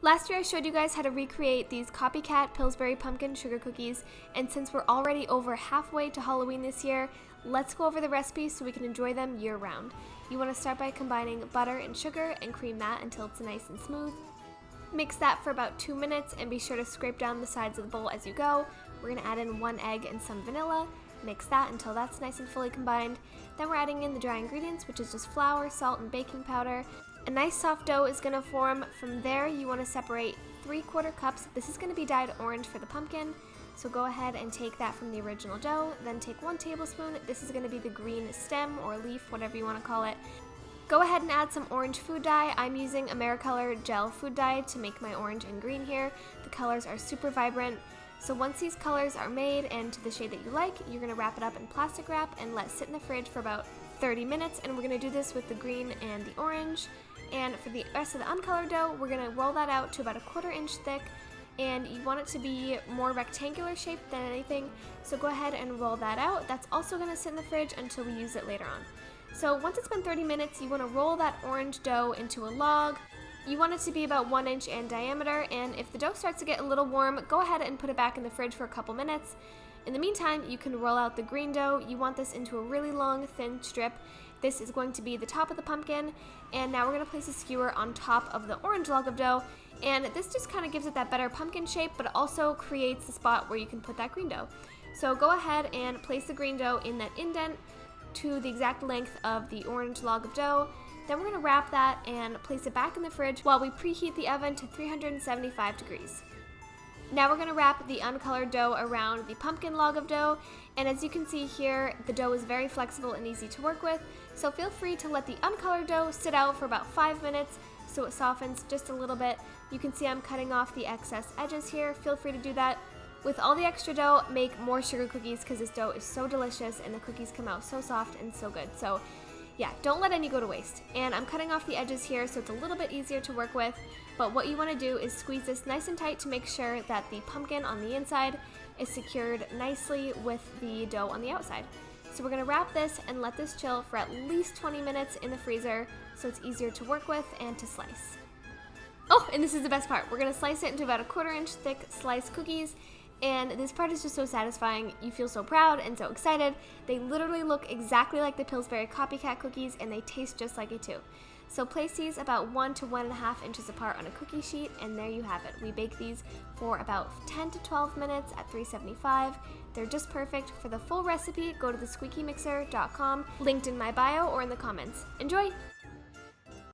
Last year I showed you guys how to recreate these Copycat Pillsbury pumpkin sugar cookies, and since we're already over halfway to Halloween this year, let's go over the recipe so we can enjoy them year round. You want to start by combining butter and sugar and cream that until it's nice and smooth. Mix that for about 2 minutes and be sure to scrape down the sides of the bowl as you go. We're going to add in 1 egg and some vanilla. Mix that until that's nice and fully combined. Then we're adding in the dry ingredients, which is just flour, salt, and baking powder. A nice soft dough is going to form. From there, you want to separate 3/4 cups. This is going to be dyed orange for the pumpkin. So go ahead and take that from the original dough. Then take 1 tablespoon. This is going to be the green stem or leaf, whatever you want to call it. Go ahead and add some orange food dye. I'm using Americolor gel food dye to make my orange and green here. The colors are super vibrant. So once these colors are made and to the shade that you like, you're going to wrap it up in plastic wrap and let it sit in the fridge for about 30 minutes. And we're going to do this with the green and the orange. And for the rest of the uncolored dough, we're going to roll that out to about 1/4 inch thick. And you want it to be more rectangular shaped than anything. So go ahead and roll that out. That's also going to sit in the fridge until we use it later on. So once it's been 30 minutes, you want to roll that orange dough into a log. You want it to be about 1 inch in diameter, and if the dough starts to get a little warm, go ahead and put it back in the fridge for a couple minutes. In the meantime, you can roll out the green dough. You want this into a really long, thin strip. This is going to be the top of the pumpkin, and now we're going to place a skewer on top of the orange log of dough, and this just kind of gives it that better pumpkin shape, but it also creates the spot where you can put that green dough. So go ahead and place the green dough in that indent to the exact length of the orange log of dough. Then we're going to wrap that and place it back in the fridge while we preheat the oven to 375 degrees. Now we're going to wrap the uncolored dough around the pumpkin log of dough, and as you can see here, the dough is very flexible and easy to work with, so feel free to let the uncolored dough sit out for about 5 minutes so it softens just a little bit. You can see I'm cutting off the excess edges here. Feel free to do that. With all the extra dough, make more sugar cookies because this dough is so delicious and the cookies come out so soft and so good. So yeah, don't let any go to waste. And I'm cutting off the edges here so it's a little bit easier to work with, but what you want to do is squeeze this nice and tight to make sure that the pumpkin on the inside is secured nicely with the dough on the outside. So we're going to wrap this and let this chill for at least 20 minutes in the freezer so it's easier to work with and to slice. Oh, and this is the best part. We're going to slice it into about 1/4 inch thick sliced cookies. And this part is just so satisfying. You feel so proud and so excited. They literally look exactly like the Pillsbury Copycat cookies, and they taste just like it too. So place these about 1 to 1.5 inches apart on a cookie sheet, and there you have it. We bake these for about 10 to 12 minutes at 375. They're just perfect. For the full recipe, go to thesqueakymixer.com, linked in my bio or in the comments. Enjoy!